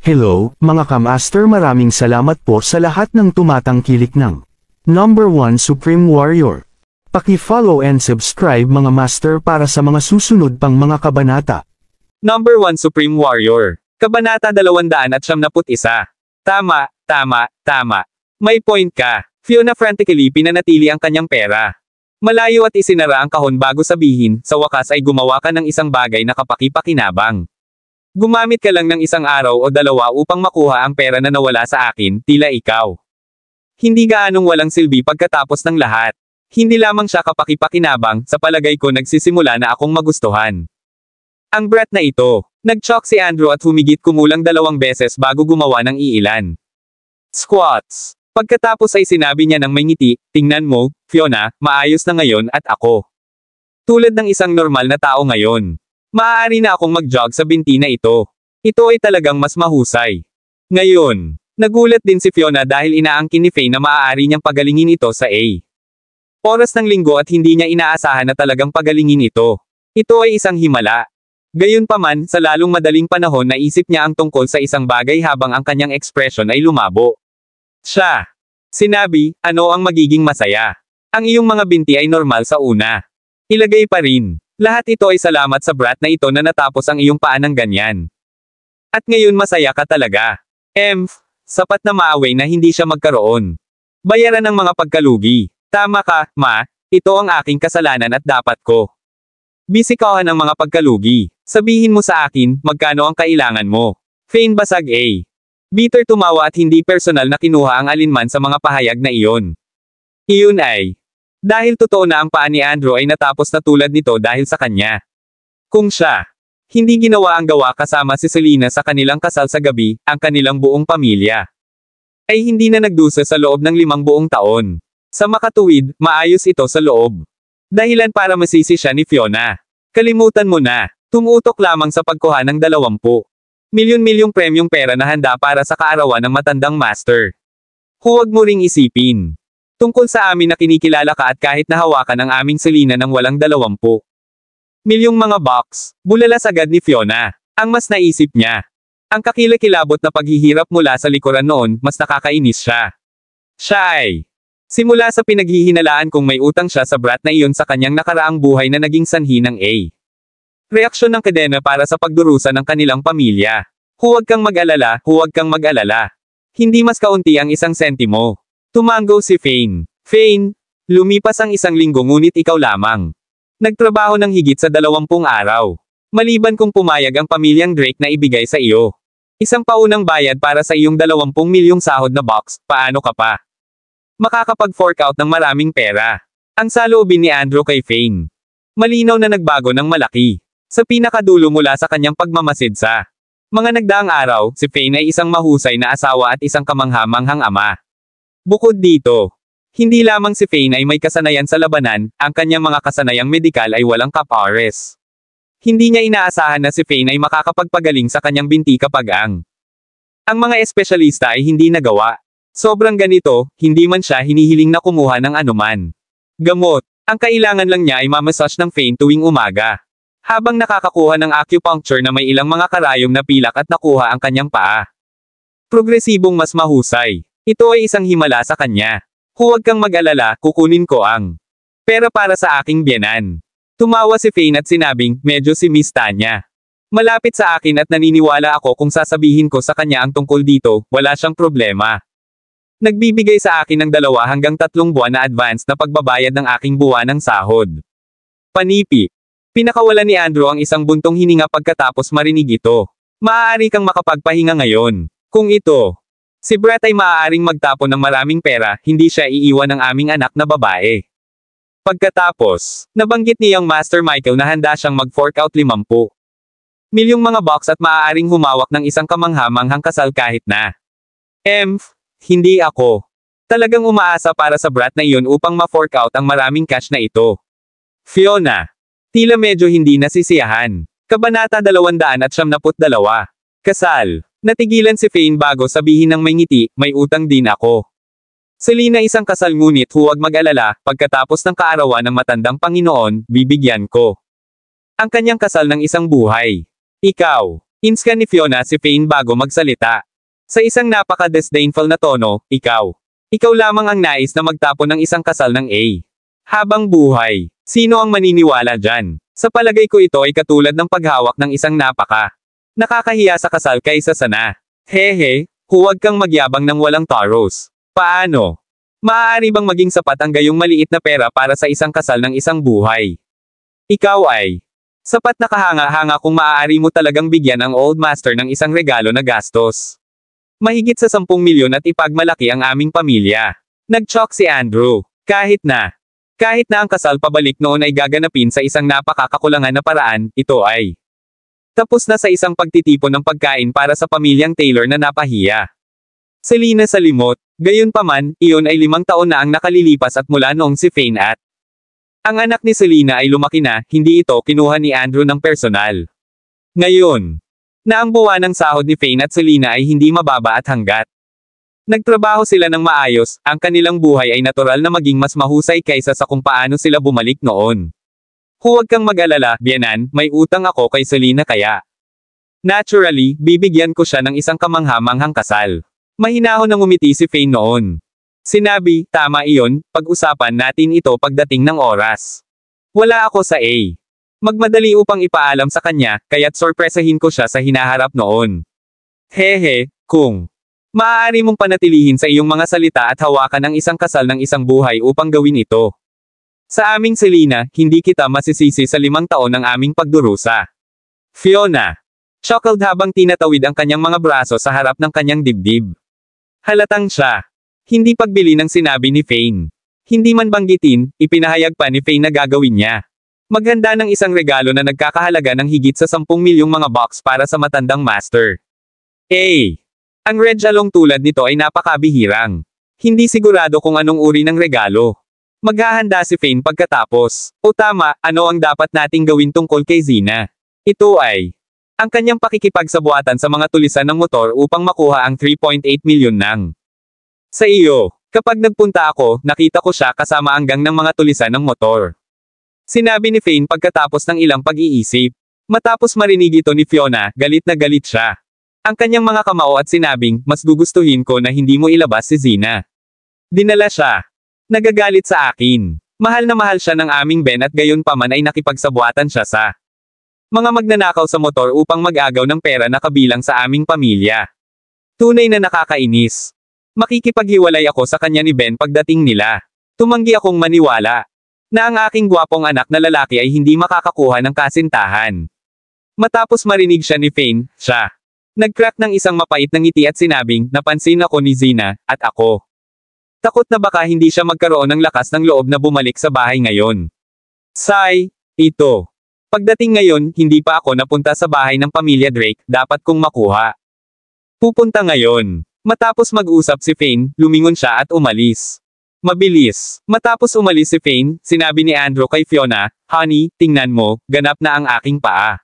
Hello, mga kamaster, maraming salamat po sa lahat ng tumatangkilik ng Number 1 Supreme Warrior. Paki-follow and subscribe mga master para sa mga susunod pang mga kabanata. Number 1 Supreme Warrior. Kabanata 271. Tama. May point ka. Fiona frantically pinanatili ang kanyang pera. Malayo at isinara ang kahon bago sabihin, sa wakas ay gumawa ka ng isang bagay na kapaki-pakinabang. Gumamit ka lang ng isang araw o dalawa upang makuha ang pera na nawala sa akin, tila ikaw. Hindi gaanong walang silbi pagkatapos ng lahat. Hindi lamang siya kapaki-pakinabang, sa palagay ko nagsisimula na akong magustuhan. Ang brat na ito. Nag-choke si Andrew at humigit kumulang 2 beses bago gumawa ng iilan. Squats. Pagkatapos ay sinabi niya ng may ngiti, tingnan mo, Fiona, maayos na ngayon at ako. Tulad ng isang normal na tao ngayon. Maaari na akong mag-jog sa binti na ito. Ito ay talagang mas mahusay. Ngayon, nagulat din si Fiona dahil inaangkin ni Faye na maaari niyang pagalingin ito sa A. Oras ng linggo at hindi niya inaasahan na talagang pagalingin ito. Ito ay isang himala. Gayunpaman, sa lalong madaling panahon naisip niya ang tungkol sa isang bagay habang ang kanyang ekspresyon ay lumabo. Siya. Sinabi, ano ang magiging masaya? Ang iyong mga binti ay normal sa una. Ilagay pa rin. Lahat ito ay salamat sa brat na ito na natapos ang iyong paa ng ganyan. At ngayon masaya ka talaga. Sapat na maaway na hindi siya magkaroon. Bayaran ng mga pagkalugi. Tama ka, ma. Ito ang aking kasalanan at dapat ko. Bisikahan ng mga pagkalugi. Sabihin mo sa akin, magkano ang kailangan mo. Fain basag A. Bitter tumawa at hindi personal na kinuha ang alinman sa mga pahayag na iyon. Iyon ay, dahil totoo na ang paa ni Andrew ay natapos na tulad nito dahil sa kanya. Kung siya, hindi ginawa ang gawa kasama si Selena sa kanilang kasal sa gabi, ang kanilang buong pamilya ay hindi na nagdusa sa loob ng 5 buong taon. Sa makatuwid, maayos ito sa loob. Dahilan para masisi siya ni Fiona. Kalimutan mo na, tumutok lamang sa pagkuha ng 20 milyon-milyong premyong pera na handa para sa kaarawan ng matandang master. Huwag mo ring isipin tungkol sa amin na kinikilala ka at kahit nahawakan ang aming Selena ng walang 20 milyong mga box, bulalas agad ni Fiona. Ang mas naisip niya, ang kakilakilabot na paghihirap mula sa likuran noon, mas nakakainis siya. Siya ay, simula sa pinaghihinalaan kung may utang siya sa brat na iyon sa kanyang nakaraang buhay na naging sanhi ng A. Reaksyon ng kadena para sa pagdurusa ng kanilang pamilya. Huwag kang mag-alala, huwag kang mag-alala. Hindi mas kaunti ang 1 sentimo. Tumango si Fain. Fain, lumipas ang 1 linggo ngunit ikaw lamang. Nagtrabaho ng higit sa 20 araw. Maliban kung pumayag ang pamilyang Drake na ibigay sa iyo isang paunang bayad para sa iyong 20 milyong sahod na box, paano ka pa makakapag-fork out ng maraming pera? Ang saloobin ni Andrew kay Fain. Malinaw na nagbago ng malaki. Sa pinakadulo mula sa kanyang pagmamasid sa mga nagdaang araw, si Fain ay isang mahusay na asawa at isang kamangha-manghang ama. Bukod dito, hindi lamang si Fain ay may kasanayan sa labanan, ang kanyang mga kasanayang medikal ay walang kapares. Hindi niya inaasahan na si Fain ay makakapagpagaling sa kanyang binti kapag ang mga espesyalista ay hindi nagawa. Sobrang ganito, hindi man siya hinihiling na kumuha ng anuman gamot. Ang kailangan lang niya ay mamassage ng Fain tuwing umaga. Habang nakakakuha ng acupuncture na may ilang mga karayom na pilak at nakuha ang kanyang paa. Progresibong mas mahusay. Ito ay isang himala sa kanya. Huwag kang mag-alala, kukunin ko ang pera para sa aking biyenan. Tumawa si Fain at sinabing, medyo si Miss Tanya. Malapit sa akin at naniniwala ako kung sasabihin ko sa kanya ang tungkol dito, wala siyang problema. Nagbibigay sa akin ng 2 hanggang 3 buwan na advance na pagbabayad ng aking buwanang sahod. Panipi. Pinakawalan ni Andrew ang isang buntong hininga pagkatapos marinig ito. Maaari kang makapagpahinga ngayon. Kung ito, si Brett ay maaaring magtapon ng maraming pera, hindi siya iiwan ng aming anak na babae. Pagkatapos, nabanggit niyang Master Michael na handa siyang mag-fork out 50 milyong mga box at maaaring humawak ng isang kamangha-manghang kasal kahit na. Hindi ako talagang umaasa para sa brat na iyon upang ma-fork out ang maraming cash na ito. Fiona. Tila medyo hindi nasisiyahan. Kabanata 272. Kasal. Natigilan si Fain bago sabihin ng may ngiti, may utang din ako. Selena isang kasal ngunit huwag mag-alala, pagkatapos ng kaarawan ng matandang Panginoon, bibigyan ko ang kanyang kasal ng isang buhay. Ikaw. Inscan ni Fiona si Fane bago magsalita. Sa isang napaka-disdainful na tono, ikaw. Ikaw lamang ang nais na magtapon ng isang kasal ng A. Habang buhay. Sino ang maniniwala dyan? Sa palagay ko ito ay katulad ng paghawak ng isang nakakahiya sa kasal kaysa sana. Hehe, huwag kang magyabang ng walang taros. Paano? Maaari bang maging sapat ang gayong maliit na pera para sa isang kasal ng isang buhay? Ikaw ay sapat na kahanga-hanga kung maaari mo talagang bigyan ang Old Master ng isang regalo na gastos. Mahigit sa 10 milyon at ipagmalaki ang aming pamilya. Nag-choke si Andrew. Kahit na ang kasal pabalik noon ay gaganapin sa isang napakakakulangan na paraan, ito ay tapos na sa isang pagtitipon ng pagkain para sa pamilyang Taylor na napahiya. Selina sa limot. Gayunpaman, iyon ay 5 taon na ang nakalilipas at mula noong si Fane at ang anak ni Selina ay lumaki na, hindi ito kinuha ni Andrew ng personal. Ngayon, na ang buwan ng sahod ni Fane at Selina ay hindi mababa at hanggat nagtrabaho sila ng maayos, ang kanilang buhay ay natural na maging mas mahusay kaysa sa kung paano sila bumalik noon. Huwag kang mag-alala, biyenan, may utang ako kay Selina kaya. Naturally, bibigyan ko siya ng isang kamangha-manghang kasal. Mahinahon nang umiti si Fane noon. Sinabi, tama iyon, pag-usapan natin ito pagdating ng oras. Wala ako sa A. Magmadali upang ipaalam sa kanya, kaya't sorpresahin ko siya sa hinaharap noon. Hehe, kung maaari mong panatilihin sa iyong mga salita at hawakan ang isang kasal ng isang buhay upang gawin ito. Sa aming Selina, hindi kita masisisi sa 5 taon ng aming pagdurusa. Fiona. Chuckled habang tinatawid ang kanyang mga braso sa harap ng kanyang dibdib. Halatang siya. Hindi pagbili ng sinabi ni Fane. Hindi man banggitin, ipinahayag pa ni Fane na gagawin niya. Maghanda ng isang regalo na nagkakahalaga ng higit sa 10 milyong mga box para sa matandang master. Ang red jalong tulad nito ay napakabihirang. Hindi sigurado kung anong uri ng regalo. Maghahanda si Fane pagkatapos. O tama, ano ang dapat nating gawin tungkol kay Zina? Ito ay ang kanyang pakikipagsabuatan sa mga tulisan ng motor upang makuha ang 3.8 milyon ng sa iyo. Kapag nagpunta ako, nakita ko siya kasama ang gang ng mga tulisan ng motor. Sinabi ni Fane pagkatapos ng ilang pag-iisip. Matapos marinig ito ni Fiona, galit na galit siya. Ang kanyang mga kamao at sinabing, mas gugustuhin ko na hindi mo ilabas si Zina. Dinala siya. Nagagalit sa akin. Mahal na mahal siya ng aming Ben at gayon pa man ay nakipagsabuatan siya sa mga magnanakaw sa motor upang mag-agaw ng pera na kabilang sa aming pamilya. Tunay na nakakainis. Makikipaghiwalay ako sa kanya ni Ben pagdating nila. Tumanggi akong maniwala na ang aking gwapong anak na lalaki ay hindi makakakuha ng kasintahan. Matapos marinig siya ni Fane, siya nag-crack ng isang mapait na ngiti at sinabing, napansin ako ni Zina, at ako. Takot na baka hindi siya magkaroon ng lakas ng loob na bumalik sa bahay ngayon. Ito. Pagdating ngayon, hindi pa ako napunta sa bahay ng pamilya Drake, dapat kong makuha. Pupunta ngayon. Matapos mag-usap si Fane, lumingon siya at umalis. Mabilis. Matapos umalis si Fane, sinabi ni Andrew kay Fiona, Honey, tingnan mo, ganap na ang aking paa.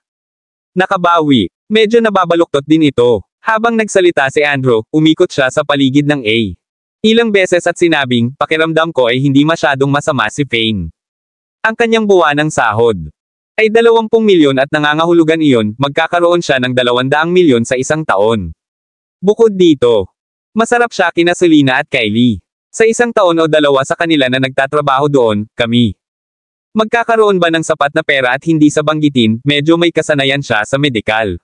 Nakabawi. Medyo nababaluktot din ito. Habang nagsalita si Andrew, umikot siya sa paligid ng A. Ilang beses at sinabing, pakiramdam ko ay hindi masyadong masama si Fane. Ang kanyang buwan ng sahod ay 20 milyon at nangangahulugan iyon, magkakaroon siya ng 200 milyon sa isang taon. Bukod dito, masarap siya kina Selina at Kylie. Sa isang taon o 2 sa kanila na nagtatrabaho doon, kami. Magkakaroon ba ng sapat na pera at hindi sa banggitin, medyo may kasanayan siya sa medikal.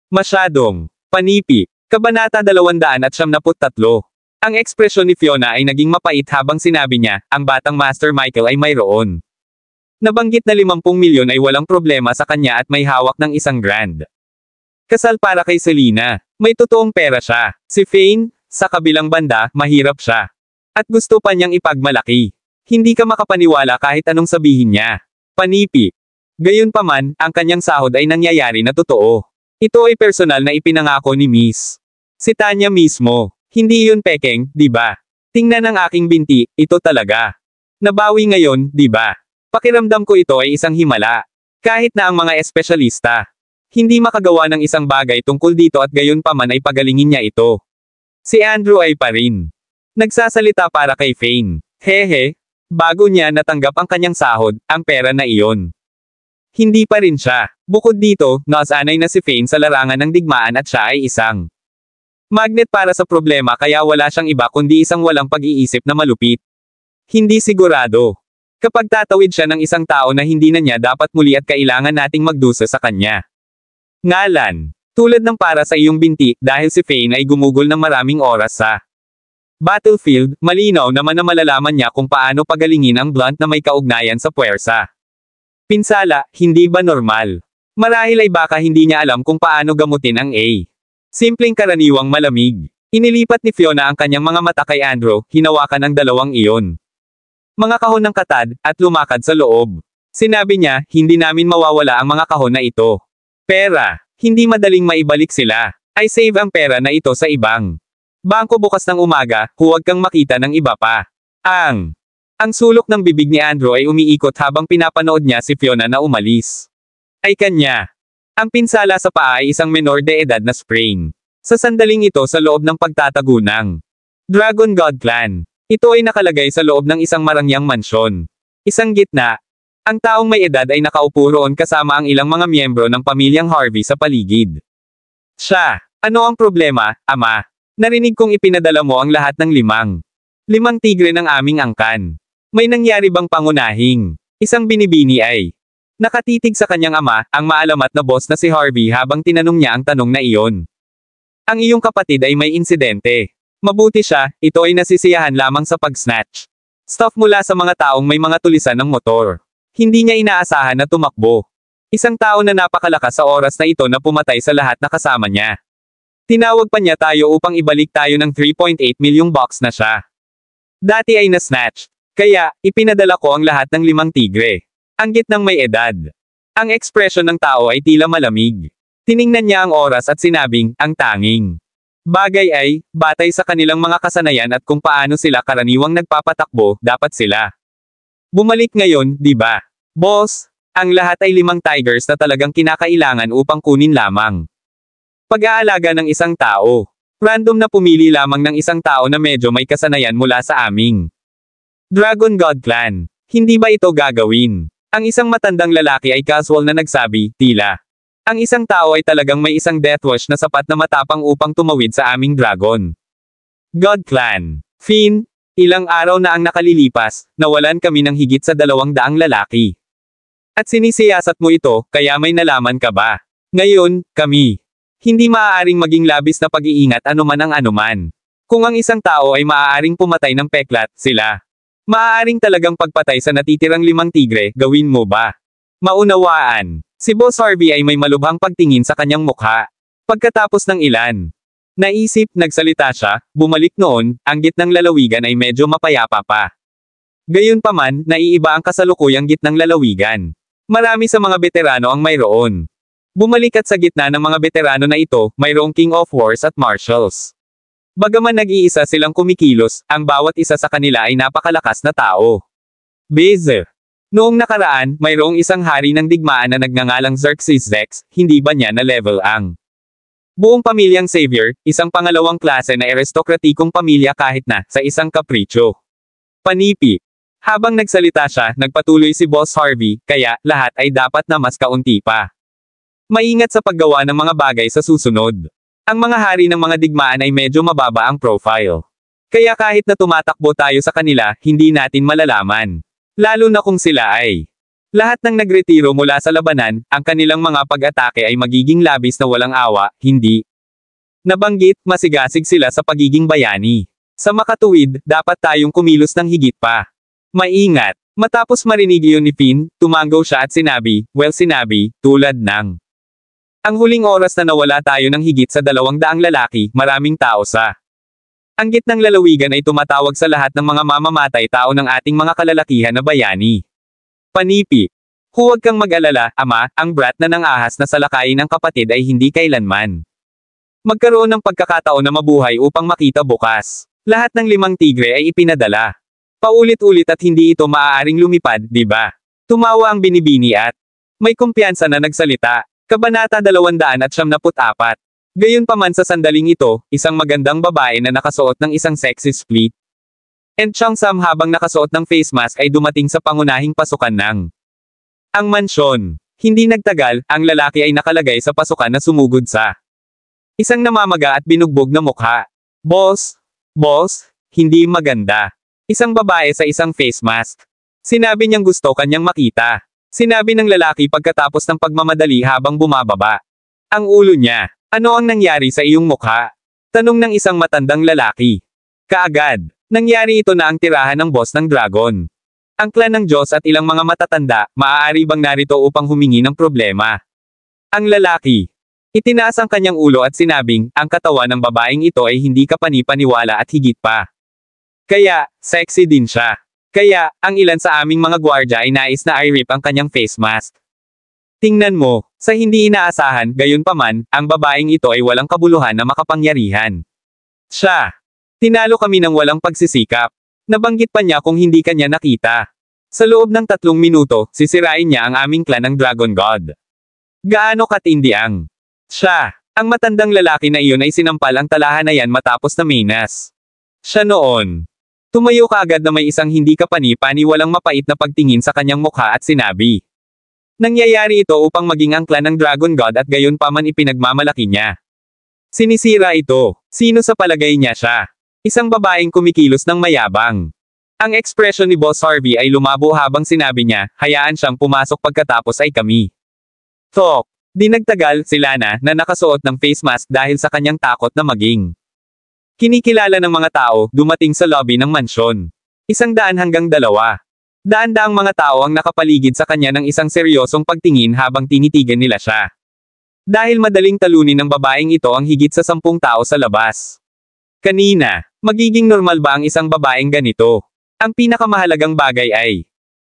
Masyadong panipi. Kabanata 273. Ang ekspresyon ni Fiona ay naging mapait habang sinabi niya, ang batang Master Michael ay mayroon. Nabanggit na 50 milyon ay walang problema sa kanya at may hawak ng $1,000. Kasal para kay Selina. May totoong pera siya. Si Fane, sa kabilang banda, mahirap siya. At gusto pa niyang ipagmalaki. Hindi ka makapaniwala kahit anong sabihin niya. Panipi. Gayunpaman, ang kanyang sahod ay nangyayari na totoo. Ito ay personal na ipinangako ni Miss. Si Tanya mismo. Hindi yun pekeng, di ba? Tingnan ang aking binti, ito talaga. Nabawi ngayon, di ba? Pakiramdam ko ito ay isang himala. Kahit na ang mga espesyalista hindi makagawa ng isang bagay tungkol dito at gayon pa man ay pagalingin niya ito. Si Andrew ay pa rin nagsasalita para kay Fane. Hehe, bago niya natanggap ang kanyang sahod, ang pera na iyon Hindi pa rin siya. Bukod dito, nasanay na si Fane sa larangan ng digmaan at siya ay isang magnet para sa problema kaya wala siyang iba kundi isang walang pag-iisip na malupit. Hindi sigurado. Kapag tatawid siya ng isang tao na hindi na niya dapat muli at kailangan nating magdusa sa kanya. Ngalan. Tulad ng para sa iyong binti, dahil si Fane ay gumugol ng maraming oras sa battlefield, malinaw naman na malalaman niya kung paano pagalingin ang blunt na may kaugnayan sa puwersa. Pinsala, hindi ba normal? Marahil ay baka hindi niya alam kung paano gamutin ang A. Simpleng karaniwang malamig. Inilipat ni Fiona ang kanyang mga mata kay Andrew, hinawakan ang dalawang iyon. Mga kahon ng katad, at lumakad sa loob. Sinabi niya, hindi namin mawawala ang mga kahon na ito. Pera. Hindi madaling maibalik sila. I save ang pera na ito sa ibang bangko bukas ng umaga, huwag kang makita ng iba pa. Ang sulok ng bibig ni Andrew ay umiikot habang pinapanood niya si Fiona na umalis. Ay kanya. Ang pinsala sa paa ay isang menor de edad na sprain. Sa sandaling ito sa loob ng pagtatago ng Dragon God Clan. Ito ay nakalagay sa loob ng isang marangyang mansyon. Isang gitna. Ang taong may edad ay nakaupo roon kasama ang ilang mga miyembro ng pamilyang Harvey sa paligid. Siya, ano ang problema, ama? Narinig kong ipinadala mo ang lahat ng limang tigre ng aming angkan. May nangyari bang pangunahing? Isang binibini ay nakatitig sa kanyang ama, ang maalamat na boss na si Harvey habang tinanong niya ang tanong na iyon. Ang iyong kapatid ay may insidente. Mabuti siya, ito ay nasisiyahan lamang sa pag-snatch stuff mula sa mga taong may mga tulisan ng motor. Hindi niya inaasahan na tumakbo. Isang tao na napakalakas sa oras na ito na pumatay sa lahat na kasama niya. Tinawag pa niya tayo upang ibalik tayo ng 3.8 milyong box na siya. Dati ay na-snatch. Kaya, ipinadala ko ang lahat ng 5 tigre. Ang gitnang may edad. Ang ekspresyon ng tao ay tila malamig. Tiningnan niya ang oras at sinabing, ang tanging bagay ay, batay sa kanilang mga kasanayan at kung paano sila karaniwang nagpapatakbo, dapat sila bumalik ngayon, di ba? Boss, ang lahat ay 5 tigers na talagang kinakailangan upang kunin lamang. Pag-aalaga ng isang tao. Random na pumili lamang ng isang tao na medyo may kasanayan mula sa aming Dragon God Clan. Hindi ba ito gagawin? Ang isang matandang lalaki ay casual na nagsabi, tila. Ang isang tao ay talagang may isang death wish na sapat na matapang upang tumawid sa aming dragon God Clan. Finn, ilang araw na ang nakalilipas, nawalan kami ng higit sa 200 lalaki. At sinisiyasat mo ito, kaya may nalaman ka ba? Ngayon, kami. Hindi maaaring maging labis na pag-iingat anuman ang anuman. Kung ang isang tao ay maaaring pumatay ng peklat, sila. Maaaring talagang pagpatay sa natitirang 5 tigre, gawin mo ba? Maunawaan. Si Boss Harvey ay may malubhang pagtingin sa kanyang mukha. Pagkatapos ng ilan naisip, nagsalita siya, bumalik noon, ang gitnang lalawigan ay medyo mapayapa pa. Gayunpaman, naiiba ang kasalukuyang gitnang lalawigan. Marami sa mga veterano ang mayroon. Bumalik at sa gitna ng mga veterano na ito, mayroong King of Wars at Marshals. Bagaman nag-iisa silang kumikilos, ang bawat isa sa kanila ay napakalakas na tao. Beze. Noong nakaraan, mayroong isang hari ng digmaan na nagngangalang Xerxes Rex, hindi ba niya na level ang buong pamilyang Savior, isang pangalawang klase na aristokratikong pamilya kahit na, sa isang kapritsyo. Panipi. Habang nagsalita siya, nagpatuloy si Boss Harvey, kaya, lahat ay dapat na mas kaunti pa. Maingat sa paggawa ng mga bagay sa susunod. Ang mga hari ng mga digmaan ay medyo mababa ang profile. Kaya kahit na tumatakbo tayo sa kanila, hindi natin malalaman. Lalo na kung sila ay lahat ng nagretiro mula sa labanan, ang kanilang mga pag-atake ay magiging labis na walang awa, hindi nabanggit, masigasig sila sa pagiging bayani. Sa makatuwid, dapat tayong kumilos ng higit pa. Maingat. Matapos marinig iyon ni Finn, tumango siya at sinabi, well sinabi, tulad ng ang huling oras na nawala tayo ng higit sa 200 lalaki, maraming tao sa ang gitnang lalawigan ay tumatawag sa lahat ng mga mamamatay tao ng ating mga kalalakihan na bayani. Panipi. Huwag kang mag-alala, ama, ang brat na ng ahas na salakayin ng kapatid ay hindi kailanman magkaroon ng pagkakataon na mabuhay upang makita bukas. Lahat ng 5 tigre ay ipinadala. Paulit-ulit at hindi ito maaaring lumipad, di ba? Tumawa ang binibini at may kumpiyansa na nagsalita. Kabanata 274. Gayunpaman sa sandaling ito, isang magandang babae na nakasuot ng isang sexy split and Changsam habang nakasuot ng face mask ay dumating sa pangunahing pasukan ng ang mansyon. Hindi nagtagal, ang lalaki ay nakalagay sa pasukan na sumugod sa isang namamaga at binugbog na mukha. Boss, hindi maganda. Isang babae sa isang face mask. Sinabi niyang gusto kanyang makita. Sinabi ng lalaki pagkatapos ng pagmamadali habang bumababa. Ang ulo niya. Ano ang nangyari sa iyong mukha? Tanong ng isang matandang lalaki. Kaagad, nangyari ito na ang tirahan ng boss ng dragon. Ang clan ng Diyos at ilang mga matatanda, maaari bang narito upang humingi ng problema? Ang lalaki. Itinaas ang kanyang ulo at sinabing, ang katawan ng babaeng ito ay hindi kapani-paniwala at higit pa. Kaya, sexy din siya. Kaya, ang ilan sa aming mga gwardya ay nais na i-rip ang kanyang face mask. Tingnan mo, sa hindi inaasahan, gayunpaman, ang babaeng ito ay walang kabuluhan na makapangyarihan. Siya. Tinalo kami ng walang pagsisikap. Nabanggit pa niya kung hindi kanya nakita. Sa loob ng 3 minuto, sisirain niya ang aming clan ng Dragon God. Gaano katindi ang siya. Ang matandang lalaki na iyon ay sinampal ang talahan na yan matapos na minas. Siya noon. Tumayo kaagad na may isang hindi kapani-pani walang mapait na pagtingin sa kanyang mukha at sinabi. Nangyayari ito upang maging ang clan ng Dragon God at gayon pa man ipinagmamalaki niya. Sinisira ito. Sino sa palagay niya siya? Isang babaeng kumikilos ng mayabang. Ang ekspresyon ni Boss Harvey ay lumabo habang sinabi niya, hayaan siyang pumasok pagkatapos ay kami. Tok. Di nagtagal, si Lana, na nakasuot ng face mask dahil sa kanyang takot na maging kinikilala ng mga tao, dumating sa lobby ng mansyon. 100 hanggang 2. Daan-daang mga tao ang nakapaligid sa kanya ng isang seryosong pagtingin habang tinitigan nila siya. Dahil madaling talunin ng babaeng ito ang higit sa 10 tao sa labas. Kanina, magiging normal ba ang isang babaeng ganito? Ang pinakamahalagang bagay ay,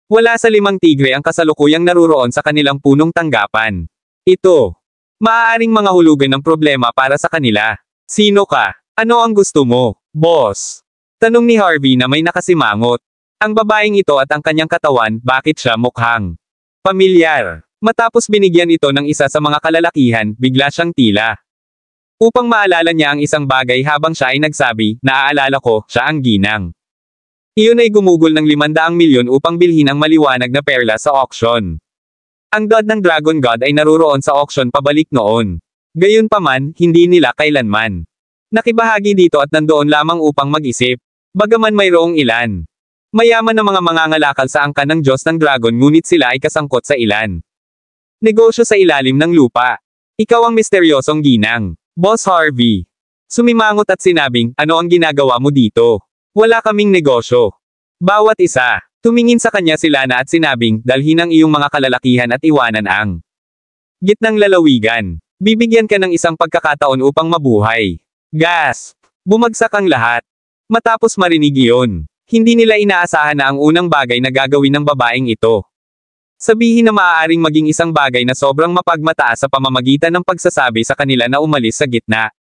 wala sa 5 tigre ang kasalukuyang naruroon sa kanilang punong tanggapan. Ito, maaaring mga hulugan ng problema para sa kanila. Sino ka? Ano ang gusto mo, boss? Tanong ni Harvey na may nakasimangot. Ang babaeng ito at ang kanyang katawan, bakit siya mukhang pamilyar? Matapos binigyan ito ng isa sa mga kalalakihan, bigla siyang tila. Upang maalala niya ang isang bagay habang siya ay nagsabi, naaalala ko, siya ang ginang. Iyon ay gumugol ng 500 milyon upang bilhin ang maliwanag na perla sa auction. Ang god ng Dragon God ay naruroon sa auction pabalik noon. Gayunpaman, hindi nila kailanman nakibahagi dito at nandoon lamang upang mag-isip. Bagaman mayroong ilan mayaman na mga mangangalakal sa angkan ng Diyos ng Dragon ngunit sila ay kasangkot sa ilan negosyo sa ilalim ng lupa. Ikaw ang misteryosong ginang, Boss Harvey. Sumimangot at sinabing, ano ang ginagawa mo dito? Wala kaming negosyo. Bawat isa, tumingin sa kanya si Lana at sinabing, dalhin ang iyong mga kalalakihan at iwanan ang gitnang lalawigan. Bibigyan ka ng isang pagkakataon upang mabuhay. Gasp! Bumagsak ang lahat. Matapos marinig iyon, hindi nila inaasahan na ang unang bagay na gagawin ng babaeng ito. Sabihin na maaaring maging isang bagay na sobrang mapagmataas sa pamamagitan ng pagsasabi sa kanila na umalis sa gitna.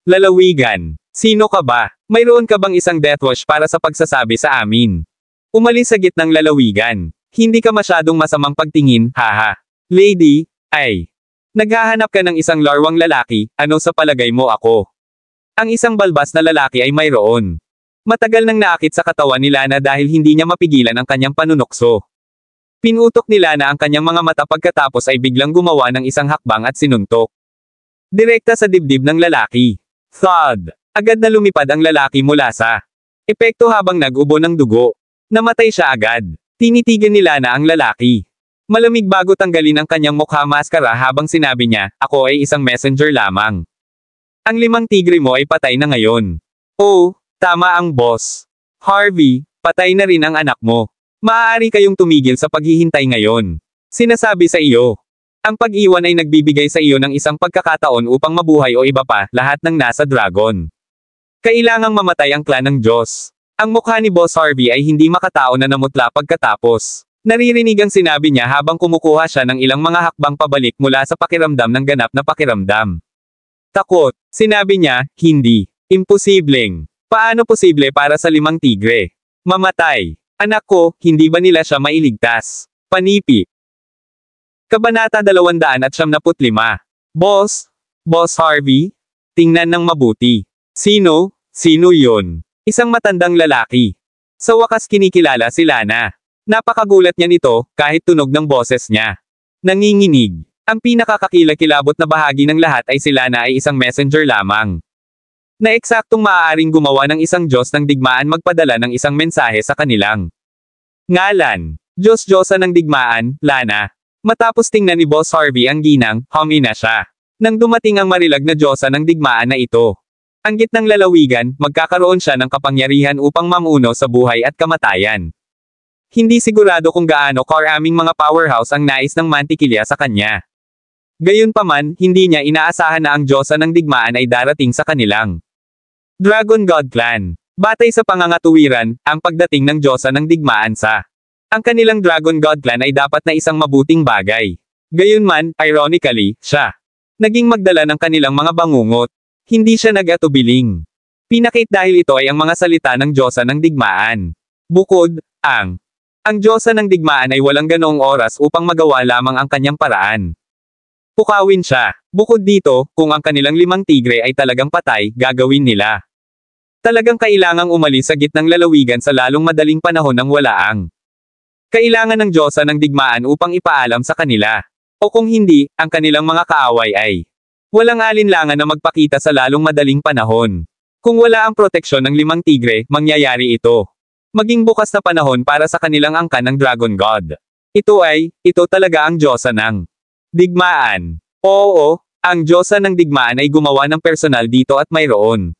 Lalawigan. Sino ka ba? Mayroon ka bang isang death wish para sa pagsasabi sa amin? Umalis sa gitnang lalawigan. Hindi ka masyadong masamang pagtingin, haha. Lady, ay. Naghahanap ka ng isang larwang lalaki, ano sa palagay mo ako? Ang isang balbas na lalaki ay mayroon. Matagal nang naakit sa katawan ni Lana dahil hindi niya mapigilan ang kanyang panunokso. Pinutok ni Lana ang kanyang mga mata pagkatapos ay biglang gumawa ng isang hakbang at sinuntok. Direkta sa dibdib ng lalaki. Thud! Agad na lumipad ang lalaki mula sa epekto habang nag-ubo ng dugo. Namatay siya agad. Tinitigan ni Lana ang lalaki. Malamig bago tanggalin ang kanyang mukha maskara habang sinabi niya, ako ay isang messenger lamang. Ang 5 tigre mo ay patay na ngayon. Oh, tama ang boss. Harvey, patay na rin ang anak mo. Maaari kayong tumigil sa paghihintay ngayon. Sinasabi sa iyo. Ang pag-iwan ay nagbibigay sa iyo ng isang pagkakataon upang mabuhay o iba pa, lahat ng nasa dragon. Kailangang mamatay ang clan ng Diyos. Ang mukha ni Boss Harvey ay hindi makatao na namutla pagkatapos. Naririnig ang sinabi niya habang kumukuha siya ng ilang mga hakbang pabalik mula sa pakiramdam ng ganap na pakiramdam. Takot. Sinabi niya, hindi. Imposibleng. Paano posible para sa 5 tigre? Mamatay. Anak ko, hindi ba nila siya mailigtas? Panipi. Kabanata 275. Boss? Boss Harvey? Tingnan ng mabuti. Sino? Sino yun? Isang matandang lalaki. Sa wakas kinikilala si Lana. Napakagulat niya nito, kahit tunog ng boses niya. Nanginginig. Ang pinakakakilakilabot na bahagi ng lahat ay sila na ay isang messenger lamang. Na eksaktong maaaring gumawa ng isang Diyos ng digmaan magpadala ng isang mensahe sa kanilang ngalan. Diyos-Diyosa ng digmaan, Lana. Matapos tingnan ni Boss Harvey ang ginang, humingi na siya. Nang dumating ang marilag na Diyosa ng digmaan na ito. Ang gitnang lalawigan, magkakaroon siya ng kapangyarihan upang mamuno sa buhay at kamatayan. Hindi sigurado kung gaano karaming mga powerhouse ang nais ng mantikilya sa kanya. Gayunpaman, hindi niya inaasahan na ang Diyosa ng digmaan ay darating sa kanilang Dragon God Clan. Batay sa pangangatuwiran, ang pagdating ng Diyosa ng digmaan sa ang kanilang Dragon God Clan ay dapat na isang mabuting bagay. Gayunman, ironically, siya naging magdala ng kanilang mga bangungot. Hindi siya nag-atubiling. Pinakit dahil ito ay ang mga salita ng Diyosa ng digmaan. Bukod, ang Diyosa ng digmaan ay walang ganoong oras upang magawa lamang ang kanyang paraan. Pukawin siya. Bukod dito, kung ang kanilang 5 tigre ay talagang patay, gagawin nila. Talagang kailangang umalis sa gitnang lalawigan sa lalong madaling panahon ng walaang. Kailangan ng Diyosa ng digmaan upang ipaalam sa kanila. O kung hindi, ang kanilang mga kaaway ay walang alinlangan na magpakita sa lalong madaling panahon. Kung wala ang proteksyon ng 5 tigre, mangyayari ito. Maging bukas na panahon para sa kanilang angkan ng Dragon God. Ito talaga ang Diyosa ng digmaan. Oo, ang Diyosa ng digmaan ay gumawa ng personal dito at mayroon.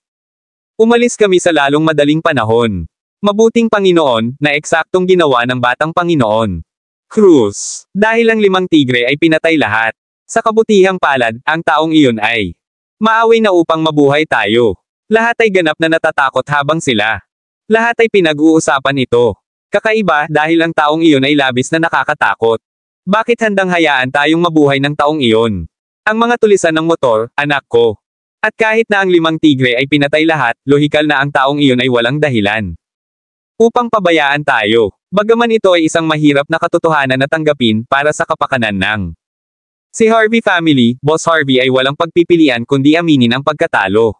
Umalis kami sa lalong madaling panahon. Mabuting Panginoon, na eksaktong ginawa ng batang Panginoon. Cruz. Dahil ang 5 tigre ay pinatay lahat. Sa kabutihang palad, ang taong iyon ay maaway na upang mabuhay tayo. Lahat ay ganap na natatakot habang sila. Lahat ay pinag-uusapan ito. Kakaiba dahil ang taong iyon ay labis na nakakatakot. Bakit handang hayaan tayong mabuhay ng taong iyon? Ang mga tulisan ng motor, anak ko. At kahit na ang 5 tigre ay pinatay lahat, lohikal na ang taong iyon ay walang dahilan upang pabayaan tayo. Bagaman ito ay isang mahirap na katotohanan na tanggapin para sa kapakanan ng si Harvey family, Boss Harvey ay walang pagpipilian kundi aminin ang pagkatalo.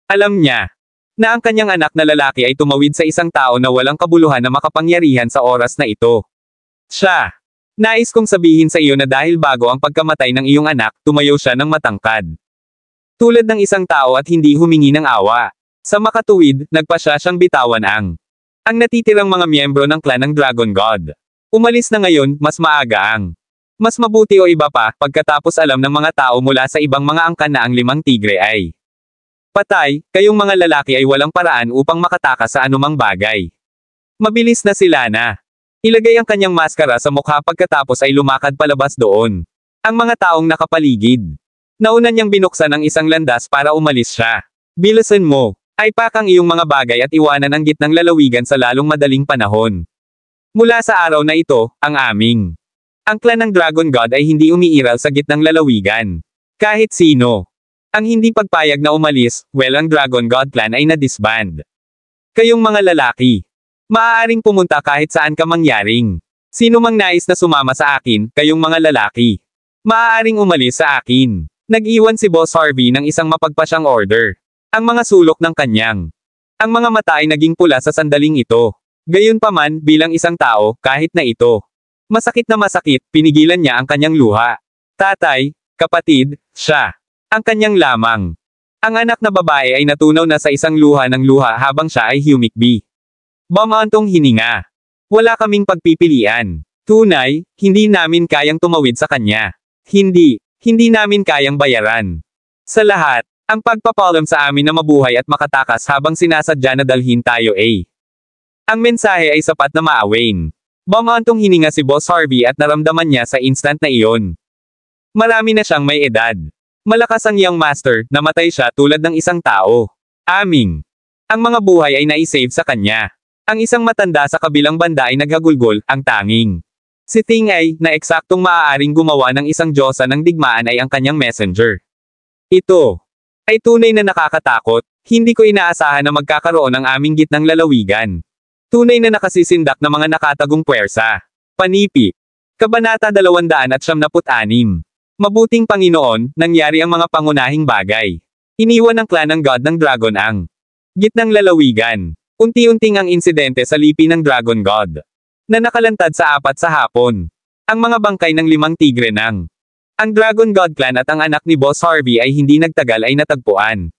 Alam niya na ang kanyang anak na lalaki ay tumawid sa isang tao na walang kabuluhan na makapangyarihan sa oras na ito. Siya. Nais kong sabihin sa iyo na dahil bago ang pagkamatay ng iyong anak, tumayo siya ng matangkad. Tulad ng isang tao at hindi humingi ng awa. Sa makatuwid, nagpa siyang bitawan ang natitirang mga miyembro ng clan ng Dragon God. Umalis na ngayon, mas maaga mas mabuti o iba pa, pagkatapos alam ng mga tao mula sa ibang mga angkan na ang 5 tigre ay patay, kayong mga lalaki ay walang paraan upang makatakas sa anumang bagay. Mabilis na sila na. Ilagay ang kanyang maskara sa mukha pagkatapos ay lumakad palabas doon. Ang mga taong nakapaligid. Nauna niyang binuksan ang isang landas para umalis siya. Bilisan mo. Ay pakang iyong mga bagay at iwanan ang gitnang lalawigan sa lalong madaling panahon. Mula sa araw na ito, ang clan ng Dragon God ay hindi umiiral sa gitnang lalawigan. Kahit sino. Ang hindi pagpayag na umalis, ang Dragon God Clan ay na-disband. Kayong mga lalaki. Maaaring pumunta kahit saan ka mangyaring. Sino mang nais na sumama sa akin, kayong mga lalaki. Maaaring umalis sa akin. Nag-iwan si Boss Harvey ng isang mapagpasyang order. Ang mga sulok ng kanyang. Ang mga mata ay naging pula sa sandaling ito. Gayunpaman, bilang isang tao, kahit na ito masakit na masakit, pinigilan niya ang kanyang luha. Tatay, kapatid, siya. Ang kanyang lamang. Ang anak na babae ay natunaw na sa isang luha ng luha habang siya ay humikbi. Bumantong hininga. Wala kaming pagpipilian. Tunay, hindi namin kayang tumawid sa kanya. Hindi namin kayang bayaran. Sa lahat, ang pagpapalam sa amin na mabuhay at makatakas habang sinasadya na dalhin tayo ang mensahe ay sapat na maawin. Bumantong hininga si Boss Harvey at naramdaman niya sa instant na iyon. Marami na siyang may edad. Malakas ang young master, namatay siya tulad ng isang tao. Ang mga buhay ay naisave sa kanya. Ang isang matanda sa kabilang banda ay naghagulgol, ang tanging si Ting ay, na eksaktong maaaring gumawa ng isang Diyosa ng digmaan ay ang kanyang messenger. Ito ay tunay na nakakatakot. Hindi ko inaasahan na magkakaroon ng aming gitnang lalawigan. Tunay na nakasisindak na mga nakatagong puwersa. Panipi. Kabanata 296. Mabuting Panginoon, nangyari ang mga pangunahing bagay. Iniwan ng clan ng God ng Dragon ang gitnang lalawigan. Unti-unting ang insidente sa lipi ng Dragon God na nakalantad sa 4 sa hapon. Ang mga bangkay ng 5 tigre ng ang Dragon God Clan at ang anak ni Boss Harvey ay hindi nagtagal ay natagpuan.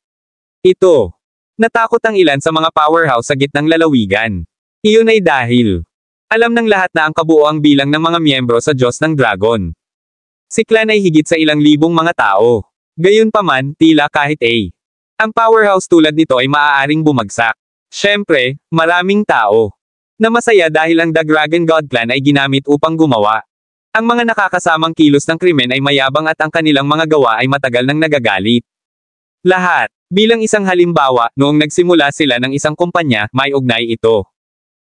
Ito. Natakot ang ilan sa mga powerhouse sa gitnang lalawigan. Iyon ay dahil alam ng lahat na ang kabuoang bilang ng mga miyembro sa Diyos ng Dragon. Si Clan ay higit sa ilang libong mga tao. Gayunpaman, tila kahit ang powerhouse tulad nito ay maaaring bumagsak. Siyempre, maraming tao na masaya dahil ang The Dragon God Clan ay ginamit upang gumawa. Ang mga nakakasamang kilos ng krimen ay mayabang at ang kanilang mga gawa ay matagal nang nagagalit. Lahat. Bilang isang halimbawa, noong nagsimula sila ng isang kumpanya, may ugnay ito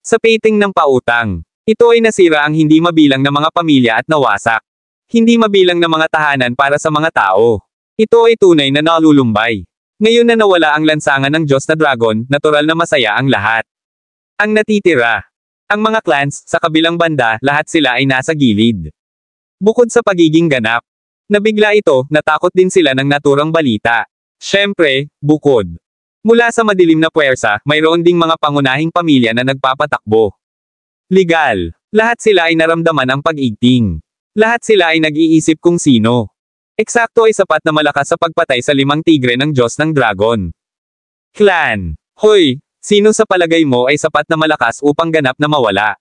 sa pating ng pautang. Ito ay nasira ang hindi mabilang na mga pamilya at nawasak. Hindi mabilang na mga tahanan para sa mga tao. Ito ay tunay na nalulumbay. Ngayon na nawala ang lansangan ng Diyos na Dragon, natural na masaya ang lahat. Ang natitira. Ang mga clans, sa kabilang banda, lahat sila ay nasa gilid. Bukod sa pagiging ganap. Nabigla ito, natakot din sila ng naturang balita. Siyempre, bukod mula sa madilim na puwersa, mayroon ding mga pangunahing pamilya na nagpapatakbo. Legal. Lahat sila ay naramdaman ang pag-igting. Lahat sila ay nag-iisip kung sino eksakto ay sapat na malakas sa pagpatay sa 5 tigre ng Diyos ng Dragon. Clan. Hoy, sino sa palagay mo ay sapat na malakas upang ganap na mawala?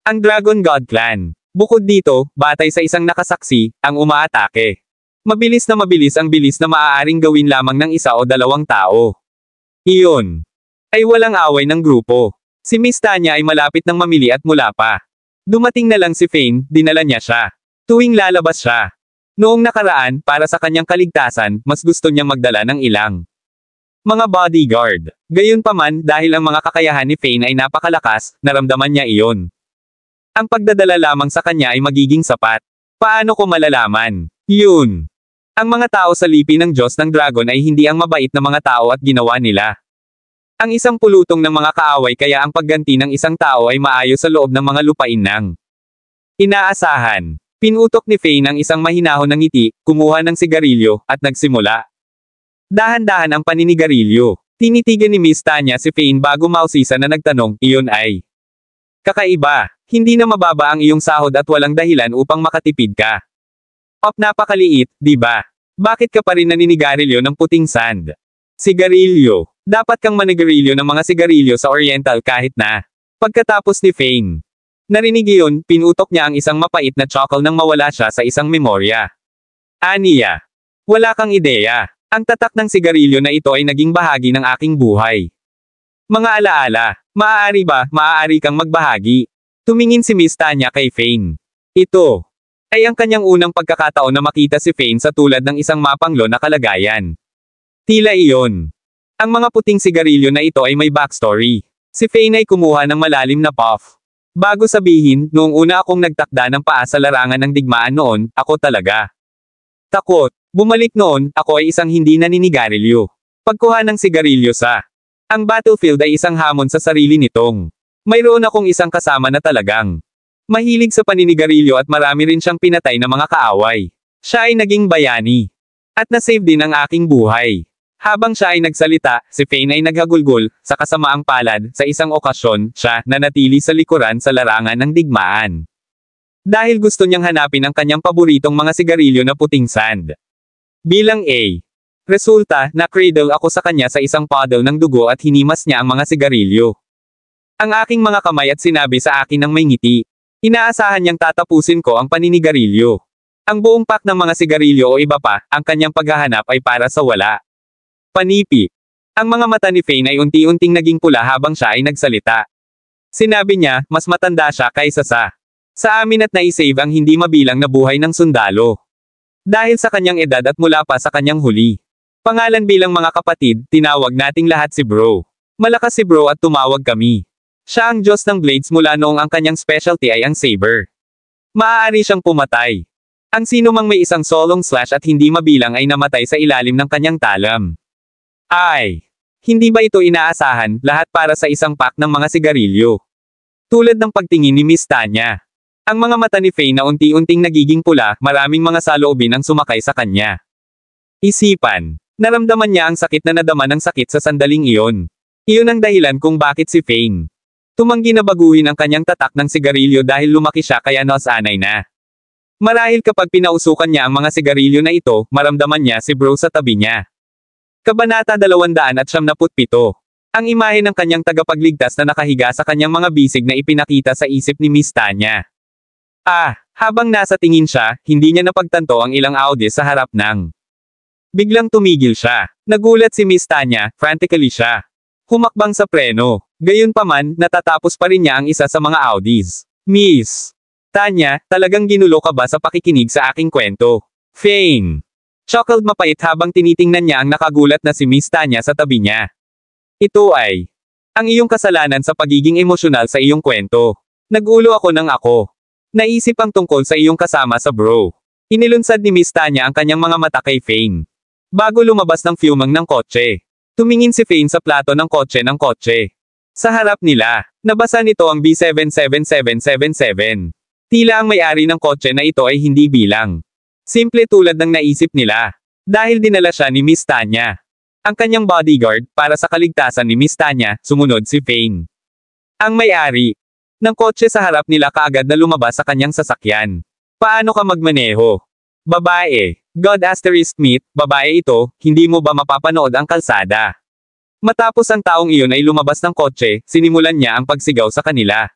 Ang Dragon God Clan. Bukod dito, batay sa isang nakasaksi, ang umaatake. Mabilis ang bilis na maaaring gawin lamang ng isa o 2 tao. Iyon ay walang away ng grupo. Si Miss Tanya ay malapit ng mamili at mula pa. Dumating na lang si Fane, dinala niya siya. Tuwing lalabas siya. Noong nakaraan, para sa kanyang kaligtasan, mas gusto niyang magdala ng ilang mga bodyguard. Gayunpaman, dahil ang mga kakayahan ni Fane ay napakalakas, naramdaman niya iyon. Ang pagdadala lamang sa kanya ay magiging sapat. Paano ko malalaman? Yun. Ang mga tao sa lipi ng Diyos ng Dragon ay hindi ang mabait na mga tao at ginawa nila ang isang pulutong ng mga kaaway, kaya ang pagganti ng isang tao ay maayos sa loob ng mga lupain ng inaasahan. Pinutok ni Fane ang isang mahinahon na ngiti, kumuha ng sigarilyo, at nagsimula. Dahan-dahan ang paninigarilyo. Tinitigan ni Miss Tanya si Fane bago mausisa na nagtanong, iyon ay kakaiba. Hindi na mababa ang iyong sahod at walang dahilan upang makatipid ka. Napakaliit, di ba? Bakit ka pa rin naninigarilyo ng puting sand? Sigarilyo. Dapat kang manigarilyo ng mga sigarilyo sa Oriental kahit na. Pagkatapos ni Fane. Narinig iyon, pinutok niya ang isang mapait na chuckle nang mawala siya sa isang memorya. Aniya. Wala kang ideya. Ang tatak ng sigarilyo na ito ay naging bahagi ng aking buhay. Mga alaala. Maaari kang magbahagi. Tumingin si Miss Tanya kay Fane. Ito ay ang kanyang unang pagkakataon na makita si Fane sa tulad ng isang mapanglo na kalagayan. Tila iyon. Ang mga puting sigarilyo na ito ay may backstory. Si Fane ay kumuha ng malalim na puff. Bago sabihin, noong una akong nagtakda ng paa sa larangan ng digmaan noon, ako talaga takot. Bumalik noon, ako ay isang hindi naninigarilyo. Pagkuha ng sigarilyo sa ang battlefield ay isang hamon sa sarili nitong mayroon akong isang kasama na talagang mahilig sa paninigarilyo at marami rin siyang pinatay na mga kaaway. Siya ay naging bayani. At nasave din ang aking buhay. Habang siya ay nagsalita, si Fane ay naghagulgol, sa kasamaang palad, sa isang okasyon, siya, nanatili sa likuran sa larangan ng digmaan. Dahil gusto niyang hanapin ang kanyang paboritong mga sigarilyo na puting sand. Bilang resulta, na-cradle ako sa kanya sa isang puddle ng dugo at hinimas niya ang mga sigarilyo. Ang aking mga kamay at sinabi sa akin ng may ngiti. Inaasahan niyang tatapusin ko ang paninigarilyo. Ang buong pack ng mga sigarilyo o iba pa, ang kanyang paghahanap ay para sa wala. Panipi. Ang mga mata ni Fane ay unti-unting naging pula habang siya ay nagsalita. Sinabi niya, mas matanda siya kaysa sa amin at naisave ang hindi mabilang na buhay ng sundalo. Dahil sa kanyang edad at mula pa sa kanyang huli. Pangalan bilang mga kapatid, tinawag nating lahat si Bro. Malakas si Bro at tumawag kami. Siya ang Diyos ng Blades mula noong ang kanyang specialty ay ang saber. Maaari siyang pumatay. Ang sino mang may isang solong slash at hindi mabilang ay namatay sa ilalim ng kanyang talam. Hindi ba ito inaasahan, lahat para sa isang pack ng mga sigarilyo? Tulad ng pagtingin ni Miss Tanya. Ang mga mata ni Fane na unti-unting nagiging pula, maraming mga saloobin ang sumakay sa kanya. Isipan. Naramdaman niya ang sakit na nadama ng sakit sa sandaling iyon. Iyon ang dahilan kung bakit si Fane Tumanggi na baguhin ang kanyang tatak ng sigarilyo dahil lumaki siya kaya nasanay na. Marahil kapag pinausukan niya ang mga sigarilyo na ito, maramdaman niya si bro sa tabi niya. Kabanata 277. Ang imahe ng kanyang tagapagligtas na nakahiga sa kanyang mga bisig na ipinakita sa isip ni Miss Tanya. Habang nasa tingin siya, hindi niya napagtanto ang ilang Audi sa harap ng. Biglang tumigil siya. Nagulat si Miss Tanya, frantically siya. Humakbang sa preno. Gayunpaman, natatapos pa rin niya ang isa sa mga Audis. Miss Tanya, talagang ginulo ka ba sa pakikinig sa aking kwento? Fane. Chuckled mapait habang tinitingnan niya ang nakagulat na si Miss Tanya sa tabi niya. Ito ay ang iyong kasalanan sa pagiging emosyonal sa iyong kwento. Nagulo ako ng ako. Naisip ang tungkol sa iyong kasama sa bro. Inilunsad ni Miss Tanya ang kanyang mga mata kay Fane. Bago lumabas ng fumang ng kotse. Tumingin si Fane sa plato ng kotse. Sa harap nila, nabasa nito ang B77777. Tila ang may-ari ng kotse na ito ay hindi bilang. Simple tulad ng naisip nila. Dahil dinala siya ni Miss Tanya. Ang kanyang bodyguard, para sa kaligtasan ni Miss Tanya, sumunod si Fane. Ang may-ari ng kotse sa harap nila kaagad na lumabas sa kanyang sasakyan. Paano ka magmaneho? Babae. God asterisk meet, babae ito, hindi mo ba mapapanood ang kalsada? Matapos ang taong iyon ay lumabas ng kotse, sinimulan niya ang pagsigaw sa kanila.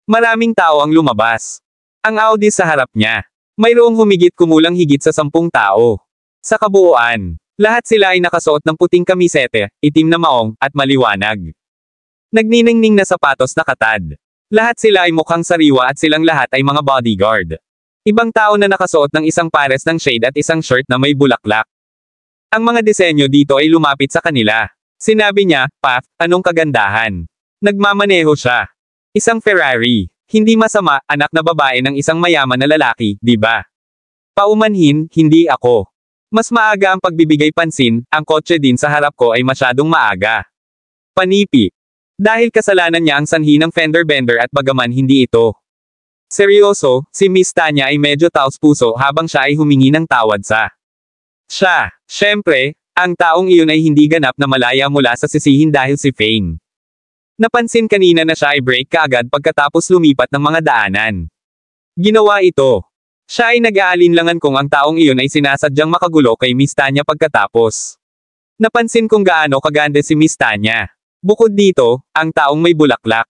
Maraming tao ang lumabas. Ang Audi sa harap niya. Mayroong kumulang higit sa 10 tao. Sa kabuuan, lahat sila ay nakasuot ng puting kamisete, itim na maong, at maliwanag. Nagniningning na sapatos na katad. Lahat sila ay mukhang sariwa at silang lahat ay mga bodyguard. Ibang tao na nakasuot ng isang pares ng shade at isang shirt na may bulaklak. Ang mga disenyo dito ay lumapit sa kanila. Sinabi niya, "Paf, anong kagandahan?" Nagmamaneho siya. Isang Ferrari. Hindi masama, anak na babae ng isang mayaman na lalaki, di ba? Paumanhin, hindi ako. Mas maaga ang pagbibigay pansin, ang kotse din sa harap ko ay masyadong maaga. Panipi. Dahil kasalanan niya ang sanhi ng fender bender at bagaman hindi ito. Seryoso, si Miss Tanya ay medyo taos puso habang siya ay humingi ng tawad sa siya. Syempre, ang taong iyon ay hindi ganap na malaya mula sa sisihin dahil si Fane. Napansin kanina na siya ay brake kaagad pagkatapos lumipat ng mga daanan. Ginawa ito. Siya ay nag-aalinlangan kung ang taong iyon ay sinasadyang makagulo kay Miss Tanya pagkatapos. Napansin kung gaano kaganda si Miss Tanya. Bukod dito, ang taong may bulaklak.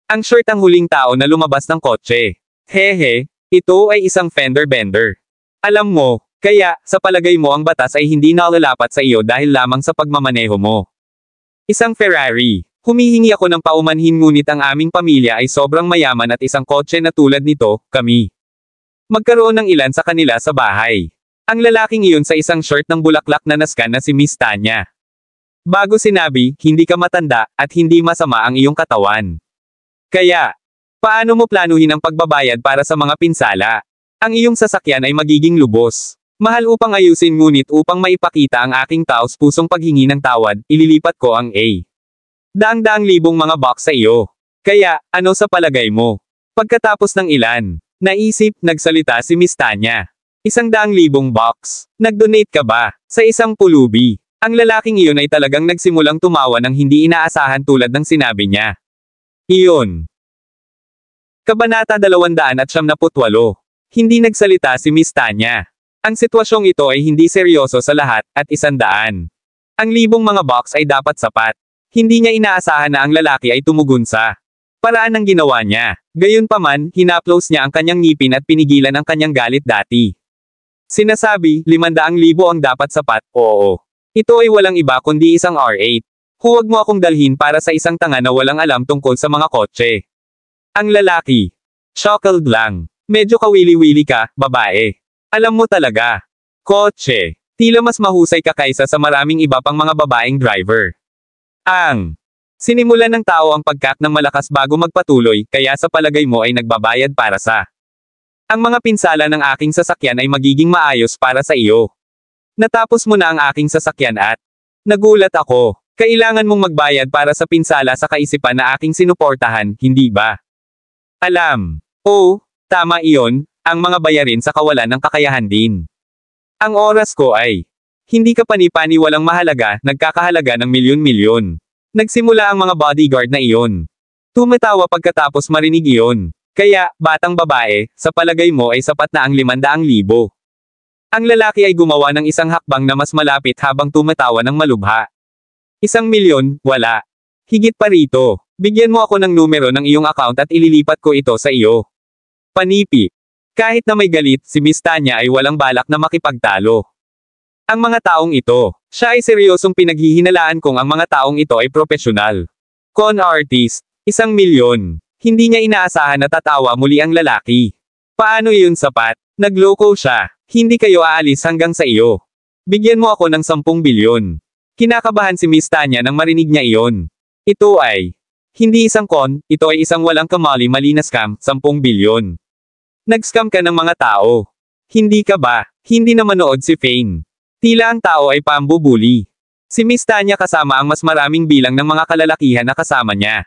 Ang short ang huling tao na lumabas ng kotse. Hehe, ito ay isang fender bender. Alam mo, kaya, sa palagay mo ang batas ay hindi nalalapat sa iyo dahil lamang sa pagmamaneho mo. Isang Ferrari. Humihingi ako ng paumanhin ngunit ang aming pamilya ay sobrang mayaman at isang kotse na tulad nito, kami. Magkaroon ng ilan sa kanila sa bahay. Ang lalaking iyon sa isang short ng bulaklak na naskan na si Miss Tanya. Bago sinabi, hindi ka matanda, at hindi masama ang iyong katawan. Kaya, paano mo planuhin ang pagbabayad para sa mga pinsala? Ang iyong sasakyan ay magiging lubos. Mahal upang ayusin ngunit upang maipakita ang aking taos pusong paghingi ng tawad, ililipat ko ang daang-daang libong mga box sa iyo. Kaya, ano sa palagay mo? Pagkatapos ng ilan, naisip, nagsalita si Miss Tanya. 100,000 box. Nag-donate ka ba? Sa isang pulubi. Ang lalaking iyon ay talagang nagsimulang tumawa ng hindi inaasahan tulad ng sinabi niya. Iyon. Kabanata 278. Hindi nagsalita si Miss Tanya. Ang sitwasyong ito ay hindi seryoso sa lahat, at 100. Ang libong mga box ay dapat sapat. Hindi niya inaasahan na ang lalaki ay tumugon sa paraan ng ginawa niya. Gayunpaman, hinaplos niya ang kanyang ngipin at pinigilan ang kanyang galit dati. Sinasabi, 500,000 ang dapat sapat, oo. Ito ay walang iba kundi isang R8. Huwag mo akong dalhin para sa isang tanga na walang alam tungkol sa mga kotse. Ang lalaki. Chuckled lang. Medyo kawili-wili ka, babae. Alam mo talaga. Kotse. Tila mas mahusay ka kaysa sa maraming iba pang mga babaeng driver. Sinimulan ng tao ang pagkak ng malakas bago magpatuloy, kaya sa palagay mo ay nagbabayad para sa ang mga pinsala ng aking sasakyan ay magiging maayos para sa iyo. Natapos mo na ang aking sasakyan at nagulat ako. Kailangan mong magbayad para sa pinsala sa kaisipan na aking sinuportahan, hindi ba? Alam. Oh, tama iyon, ang mga bayarin sa kawalan ng kakayahan din. Ang oras ko ay hindi ka pani-pani walang mahalaga, nagkakahalaga ng milyon-milyon. Nagsimula ang mga bodyguard na iyon. Tumatawa pagkatapos marinig iyon. Kaya, batang babae, sa palagay mo ay sapat na ang 500,000. Ang lalaki ay gumawa ng isang hakbang na mas malapit habang tumatawa ng malubha. 1,000,000, wala. Higit pa rito. Bigyan mo ako ng numero ng iyong account at ililipat ko ito sa iyo. Panipi. Kahit na may galit, si Miss Tanya ay walang balak na makipagtalo. Ang mga taong ito, siya ay seryosong pinaghihinalaan kung ang mga taong ito ay profesional. Con artist, 1,000,000. Hindi niya inaasahan na tatawa muli ang lalaki. Paano iyon sapat? Nagloko siya. Hindi kayo aalis hanggang sa iyo. Bigyan mo ako ng 10,000,000,000. Kinakabahan si Miss Tanya nang marinig niya iyon. Ito ay hindi isang con, ito ay isang walang kamali-mali na scam, 10,000,000,000. Nag-scam ka ng mga tao. Hindi ka ba? Hindi na manood si Fane. Tila ang tao ay pambubuli. Si Miss Tanya kasama ang mas maraming bilang ng mga kalalakihan na kasama niya.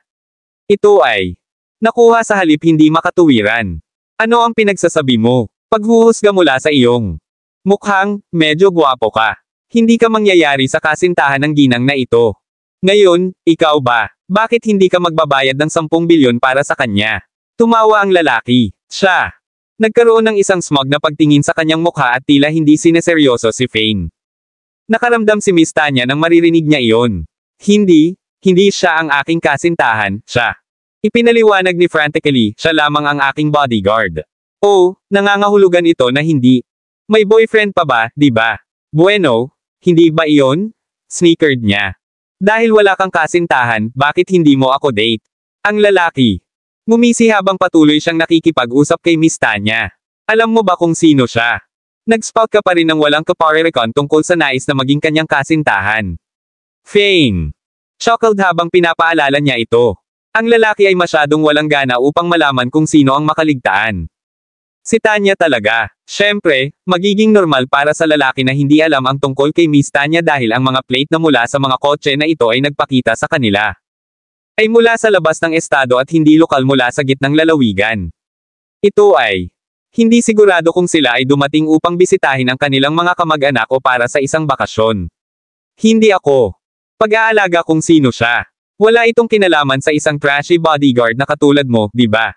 Ito ay nakuha sa halip hindi makatuwiran. Ano ang pinagsasabi mo? Paghuhusga mula sa iyong mukhang, medyo gwapo ka. Hindi ka mangyayari sa kasintahan ng ginang na ito. Ngayon, ikaw ba? Bakit hindi ka magbabayad ng 10,000,000,000 para sa kanya? Tumawa ang lalaki. Siya. Nagkaroon ng isang smug na pagtingin sa kanyang mukha at tila hindi sineseryoso si Fane. Nakaramdam si Miss Tanya nang maririnig niya iyon. Hindi siya ang aking kasintahan, siya. Ipinaliwanag ni frantically, siya lamang ang aking bodyguard. Oh, nangangahulugan ito na hindi. May boyfriend pa ba, di ba? Bueno, hindi ba iyon? Sneakered niya. Dahil wala kang kasintahan, bakit hindi mo ako date? Ang lalaki. Ngumisi habang patuloy siyang nakikipag-usap kay Miss Tanya. Alam mo ba kung sino siya? Nag-spout ka pa rin ng walang kaparerekon tungkol sa nais na maging kanyang kasintahan. Fane. Chuckled habang pinapaalala niya ito. Ang lalaki ay masyadong walang gana upang malaman kung sino ang makaligtaan. Si Tanya talaga. Siyempre, magiging normal para sa lalaki na hindi alam ang tungkol kay Miss Tanya dahil ang mga plate na mula sa mga kotse na ito ay nagpakita sa kanila ay mula sa labas ng estado at hindi lokal mula sa gitnang lalawigan. Ito ay hindi sigurado kung sila ay dumating upang bisitahin ang kanilang mga kamag-anak o para sa isang bakasyon. Hindi ako pag-aalaga kung sino siya. Wala itong kinalaman sa isang trashy bodyguard na katulad mo, di ba?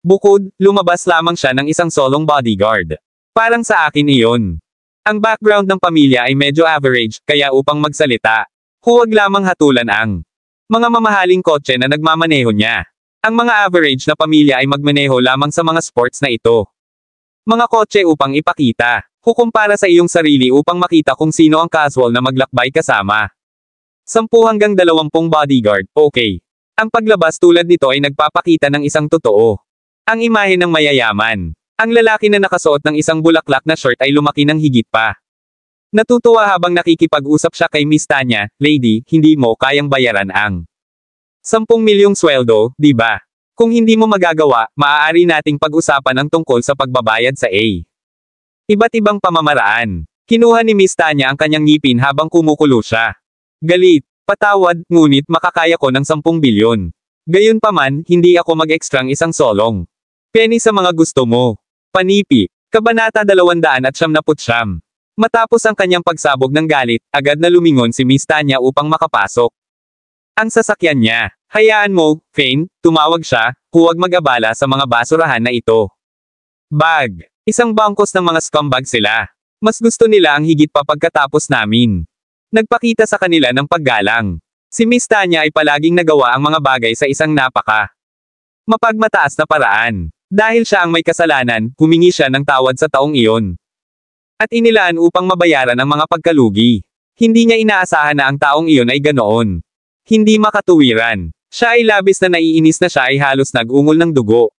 Bukod, lumabas lamang siya ng isang solong bodyguard. Parang sa akin iyon. Ang background ng pamilya ay medyo average, kaya upang magsalita, huwag lamang hatulan ang mga mamahaling kotse na nagmamaneho niya. Ang mga average na pamilya ay magmaneho lamang sa mga sports na ito. Mga kotse upang ipakita. Kukumpara sa iyong sarili upang makita kung sino ang casual na maglakbay kasama. 10 hanggang 20 bodyguard, okay. Ang paglabas tulad nito ay nagpapakita ng isang totoo. Ang imahe ng mayayaman. Ang lalaki na nakasuot ng isang bulaklak na shirt ay lumaki ng higit pa. Natutuwa habang nakikipag-usap siya kay Miss Tanya, Lady, hindi mo kayang bayaran ang 10,000,000 sweldo, di ba? Kung hindi mo magagawa, maaari nating pag-usapan ang tungkol sa pagbabayad sa A. Iba't ibang pamamaraan. Kinuha ni Miss Tanya ang kanyang ngipin habang kumukulo siya. Galit, patawad, ngunit makakaya ko ng 10,000,000,000. Gayunpaman, hindi ako mag-extrang isang solong penny sa mga gusto mo. Panipi. Kabanata 299. Matapos ang kanyang pagsabog ng galit, agad na lumingon si Miss Tanya upang makapasok. Ang sasakyan niya. Hayaan mo, Fane, tumawag siya, huwag mag-abala sa mga basurahan na ito. Bag. Isang bangkos ng mga scumbag sila. Mas gusto nila ang higit pa pagkatapos namin. Nagpakita sa kanila ng paggalang. Si Miss Tanya ay palaging nagawa ang mga bagay sa isang mapagmataas na paraan. Dahil siya ang may kasalanan, humingi siya ng tawad sa taong iyon. At inilaan upang mabayaran ang mga pagkalugi. Hindi niya inaasahan na ang taong iyon ay ganoon. Hindi makatuwiran. Siya ay labis na naiinis na siya ay halos nag-ungol ng dugo.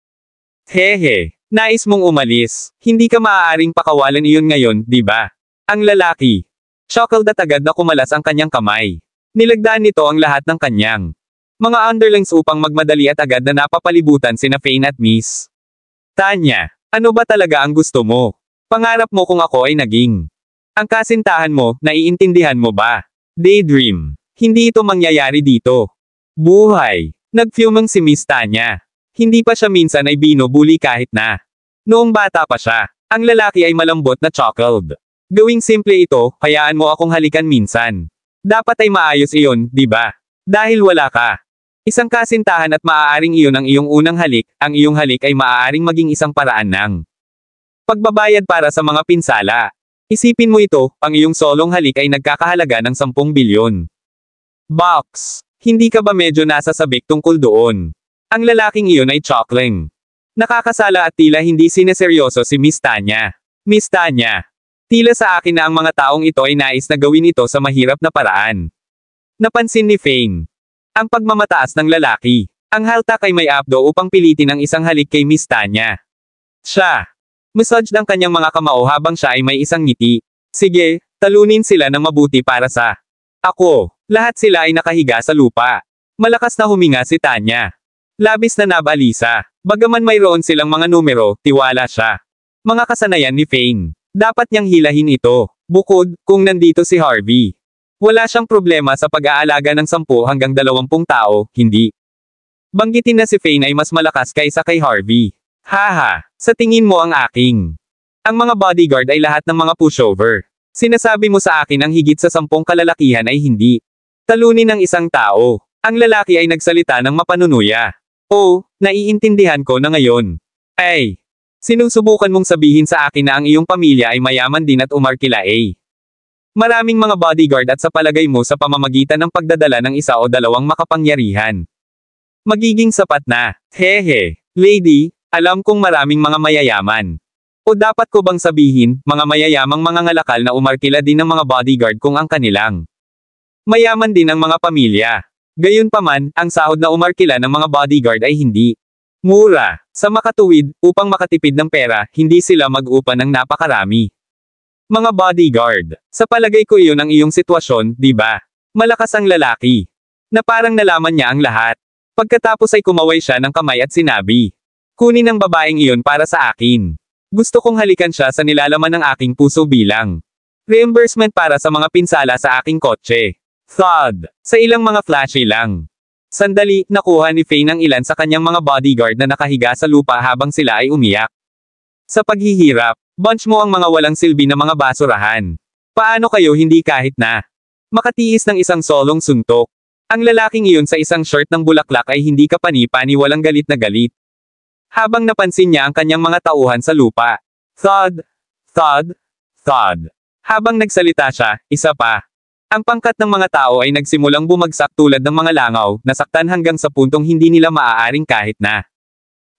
Hehe. Nais mong umalis. Hindi ka maaaring pakawalan iyon ngayon, di ba? Ang lalaki. Chuckled at agad na kumalas ang kanyang kamay. Nilagdaan nito ang lahat ng kanyang mga underlings upang magmadali at agad na napapalibutan sina Fane at Miss Tanya. Ano ba talaga ang gusto mo? Pangarap mo kung ako ay naging ang kasintahan mo, naiintindihan mo ba? Daydream. Hindi ito mangyayari dito. Buhay. Nagfumang si Miss Tanya. Hindi pa siya minsan ay binubuli kahit na noong bata pa siya. Ang lalaki ay malambot na chuckled. Gawing simple ito, hayaan mo akong halikan minsan. Dapat ay maayos iyon, di ba? Dahil wala ka. Isang kasintahan at maaaring iyon ang iyong unang halik, ang iyong halik ay maaaring maging isang paraan ng pagbabayad para sa mga pinsala. Isipin mo ito, ang iyong solong halik ay nagkakahalaga ng 10 bilyon. Box. Hindi ka ba medyo nasasabik tungkol doon? Ang lalaking iyon ay Chokling. Nakakasala at tila hindi sineseryoso si Miss Tanya. Miss Tanya. Tila sa akin na ang mga taong ito ay nais na gawin ito sa mahirap na paraan. Napansin ni Fane. Ang pagmamataas ng lalaki. Ang haltak ay may abdo upang pilitin ang isang halik kay Miss Tanya. Siya. Massage ng kanyang mga kamao habang siya ay may isang ngiti. Sige, talunin sila ng mabuti para sa ako. Lahat sila ay nakahiga sa lupa. Malakas na huminga si Tanya. Labis na nabalisa. Bagaman mayroon silang mga numero, tiwala siya. Mga kasanayan ni Fane. Dapat niyang hilahin ito. Bukod, kung nandito si Harvey. Wala siyang problema sa pag-aalaga ng 10 hanggang 20 tao, hindi. Banggitin na si Fane ay mas malakas kaysa kay Harvey. Haha, sa tingin mo ang aking. Ang mga bodyguard ay lahat ng mga pushover. Sinasabi mo sa akin ang higit sa 10 kalalakihan ay hindi. Talunin ng isang tao. Ang lalaki ay nagsalita ng mapanunuya. Oh, naiintindihan ko na ngayon. Ay, sinusubukan mong sabihin sa akin na ang iyong pamilya ay mayaman din at umarkila eh. Maraming mga bodyguard at sa palagay mo sa pamamagitan ng pagdadala ng 1 o 2 makapangyarihan. Magiging sapat na. Hehe, lady, alam kong maraming mga mayayaman. O dapat ko bang sabihin, mga mayayamang mga ngalakal na umarkila din ng mga bodyguard kung ang kanilang mayaman din ang mga pamilya. Gayunpaman, ang sahod na umarkila ng mga bodyguard ay hindi mura. Sa makatuwid, upang makatipid ng pera, hindi sila mag-upa ng napakarami. Mga bodyguard. Sa palagay ko iyon ang iyong sitwasyon, di ba? Malakas ang lalaki. Na parang nalaman niya ang lahat. Pagkatapos ay kumaway siya ng kamay at sinabi, kunin ang babaeng iyon para sa akin. Gusto kong halikan siya sa nilalaman ng aking puso bilang reimbursement para sa mga pinsala sa aking kotse. Thud. Sa ilang mga flashy lang. Sandali, nakuha ni Fane ang ilan sa kanyang mga bodyguard na nakahiga sa lupa habang sila ay umiyak. Sa paghihirap, bunch mo ang mga walang silbi na mga basurahan. Paano kayo hindi kahit na makatiis ng isang solong suntok? Ang lalaking iyon sa isang shirt ng bulaklak ay hindi kapani-pani walang galit na galit. Habang napansin niya ang kanyang mga tauhan sa lupa. Thud, thud, thud. Habang nagsalita siya, isa pa. Ang pangkat ng mga tao ay nagsimulang bumagsak tulad ng mga langaw, nasaktan hanggang sa puntong hindi nila maaaring kahit na.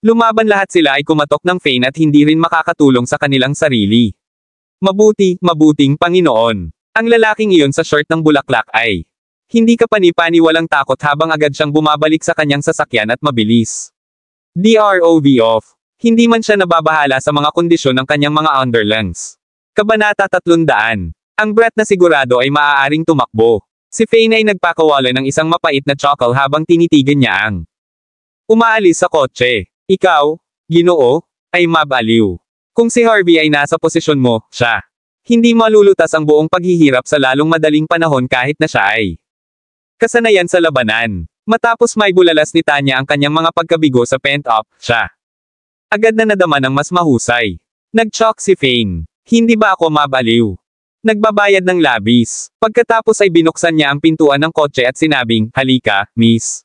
Lumaban lahat sila ay kumatok ng Fane at hindi rin makakatulong sa kanilang sarili. Mabuting Panginoon. Ang lalaking iyon sa shirt ng bulaklak ay hindi kapani-pani walang takot habang agad siyang bumabalik sa kanyang sasakyan at mabilis. DROV off. Hindi man siya nababahala sa mga kondisyon ng kanyang mga underlings. Kabanata 300. Ang brat na sigurado ay maaaring tumakbo. Si Fane ay nagpakawala ng isang mapait na chuckle habang tinitigan niya ang umaalis sa kotse. Ikaw, Ginoo, ay mabaliw. Kung si Harvey ay nasa posisyon mo, siya. Hindi malulutas ang buong paghihirap sa lalong madaling panahon kahit na siya ay kasanayan sa labanan. Matapos may bulalas ni Tanya ang kanyang mga pagkabigo sa pent-up, siya agad na nadama ng mas mahusay. Nag-choke si Fane. Hindi ba ako mabaliw? Nagbabayad ng labis. Pagkatapos ay binuksan niya ang pintuan ng kotse at sinabing, halika, miss.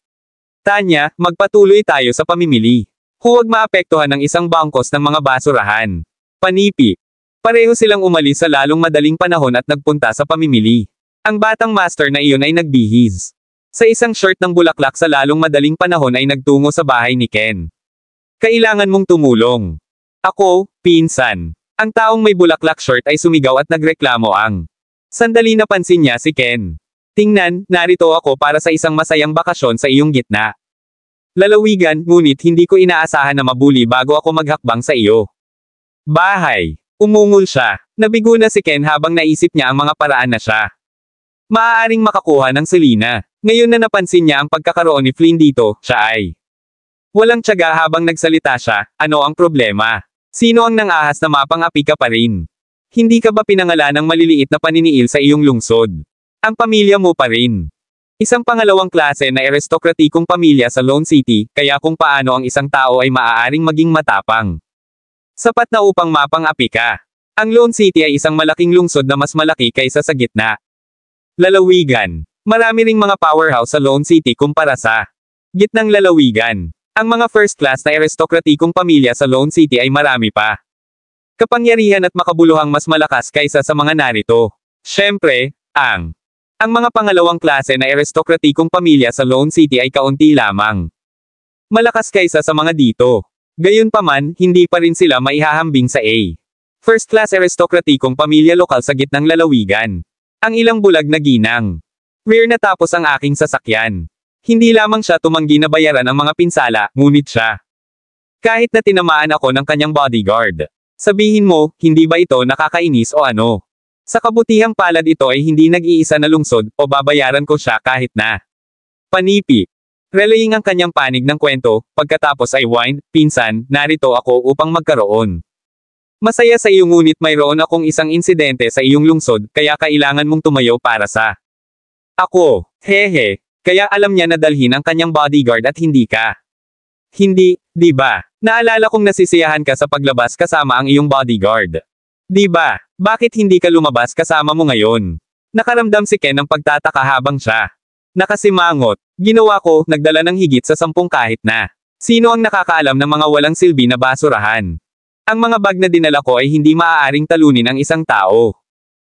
Tanya, magpatuloy tayo sa pamimili. Huwag maapektuhan ng isang bangkos ng mga basurahan. Panipi. Pareho silang umalis sa lalong madaling panahon at nagpunta sa pamimili. Ang batang master na iyon ay nagbihis. Sa isang shirt ng bulaklak sa lalong madaling panahon ay nagtungo sa bahay ni Ken. Kailangan mong tumulong. Ako, pinsan. Ang taong may bulaklak shirt ay sumigaw at nagreklamo ang. Sandali napansin niya si Ken. Tingnan, narito ako para sa isang masayang bakasyon sa iyong gitna. Lalawigan, ngunit hindi ko inaasahan na mabuli bago ako maghakbang sa iyo. Bahay. Umungol siya. Nabigo na si Ken habang naisip niya ang mga paraan na siya maaaring makakuha ng Selena. Ngayon na napansin niya ang pagkakaroon ni Flynn dito, siya ay walang tiyaga habang nagsalita siya. Ano ang problema? Sino ang nangahas na mapang-api ka pa rin? Hindi ka ba pinangalan ng maliliit na paniniil sa iyong lungsod? Ang pamilya mo pa rin. Isang pangalawang klase na aristokratikong pamilya sa Lone City, kaya kung paano ang isang tao ay maaaring maging matapang. Sapat na upang mapang-api ka. Ang Lone City ay isang malaking lungsod na mas malaki kaysa sa gitna. Lalawigan. Marami ring mga powerhouse sa Lone City kumpara sa Gitnang lalawigan. Ang mga first class na aristokratikong pamilya sa Lone City ay marami pa. Kapangyarihan at makabuluhang mas malakas kaysa sa mga narito. Siyempre, ang mga pangalawang klase na aristokratikong pamilya sa Lone City ay kaunti lamang. Malakas kaysa sa mga dito. Gayunpaman, hindi pa rin sila maihahambing sa A. First class aristokratikong pamilya lokal sa gitnang lalawigan. Ang ilang bulag na ginang. Rear na tapos ang aking sasakyan. Hindi lamang siya tumanggi na bayaran ang mga pinsala, ngunit siya. Kahit na tinamaan ako ng kanyang bodyguard. Sabihin mo, hindi ba ito nakakainis o ano? Sa kabutihang palad ito ay hindi nag-iisa na lungsod, o babayaran ko siya kahit na. Panipi. Relaying ang kanyang panig ng kwento, pagkatapos ay wind, pinsan, narito ako upang magkaroon. Masaya sa iyo ngunit mayroon akong isang insidente sa iyong lungsod, kaya kailangan mong tumayo para sa. Ako, hehe, kaya alam niya na dalhin ang kanyang bodyguard at hindi ka. Hindi, di ba? Naalala kong nasisiyahan ka sa paglabas kasama ang iyong bodyguard. Di ba? Bakit hindi ka lumabas kasama mo ngayon? Nakaramdam si Ken ng pagtataka habang siya. Nakasimangot. Ginawa ko, nagdala ng higit sa 10 kahit na. Sino ang nakakaalam ng mga walang silbi na basurahan? Ang mga bag na dinala ko ay hindi maaaring talunin ang isang tao.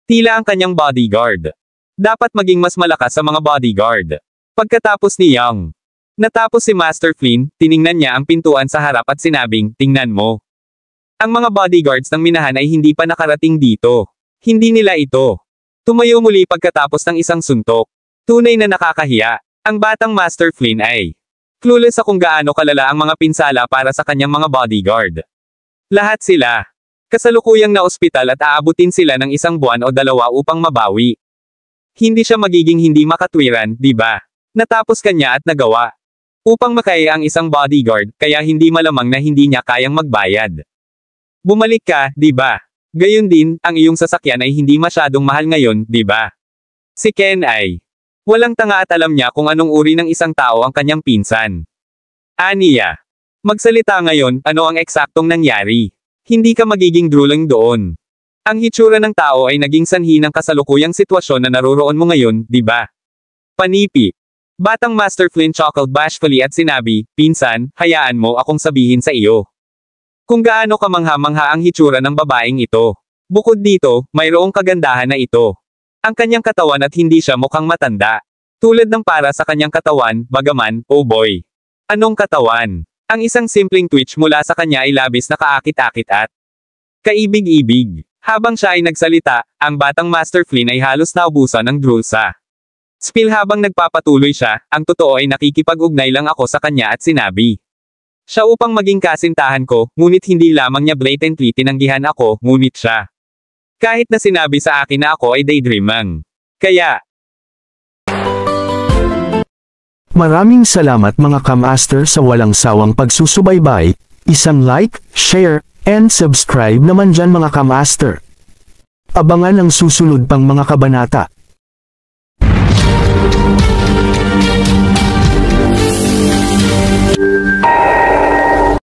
Tila ang kanyang bodyguard. Dapat maging mas malakas sa mga bodyguard. Pagkatapos ni Young. Natapos si Master Flynn, tiningnan niya ang pintuan sa harap at sinabing, tingnan mo. Ang mga bodyguards ng minahan ay hindi pa nakarating dito. Hindi nila ito. Tumayo muli pagkatapos ng isang suntok. Tunay na nakakahiya. Ang batang Master Flynn ay clueless sa kung gaano kalala ang mga pinsala para sa kanyang mga bodyguard. Lahat sila. Kasalukuyang na ospital at aabutin sila ng 1 buwan o 2 upang mabawi. Hindi siya magiging hindi makatwiran, di ba? Natapos kanya at nagawa. Upang makaya ang isang bodyguard, kaya hindi malamang na hindi niya kayang magbayad. Bumalik ka, di ba? Gayon din, ang iyong sasakyan ay hindi masyadong mahal ngayon, di ba? Si Ken ay walang tanga at alam niya kung anong uri ng isang tao ang kanyang pinsan. Aniya. Magsalita ngayon, ano ang eksaktong nangyari? Hindi ka magiging drooling doon. Ang hitsura ng tao ay naging sanhi ng kasalukuyang sitwasyon na naroroon mo ngayon, di ba? Panipi. Batang Master Flynn chuckled bashfully at sinabi, pinsan, hayaan mo akong sabihin sa iyo. Kung gaano kamangha-mangha ang hitsura ng babaeng ito. Bukod dito, mayroong kagandahan na ito. Ang kanyang katawan at hindi siya mukhang matanda. Tulad ng para sa kanyang katawan, bagaman, oh boy. Anong katawan? Ang isang simpleng twitch mula sa kanya ay labis na kaakit-akit at kaibig-ibig. Habang siya ay nagsalita, ang batang Master Flynn ay halos naubusan ng drool sa spill habang nagpapatuloy siya, ang totoo ay nakikipag-ugnay lang ako sa kanya at sinabi. Siya upang maging kasintahan ko, ngunit hindi lamang niya blatantly tinanggihan ako, ngunit siya. Kahit na sinabi sa akin na ako ay daydreaming. Kaya, Maraming salamat mga kamaster sa walang sawang pagsusubaybay, isang like, share, and subscribe naman dyan mga kamaster. Abangan ang susunod pang mga kabanata.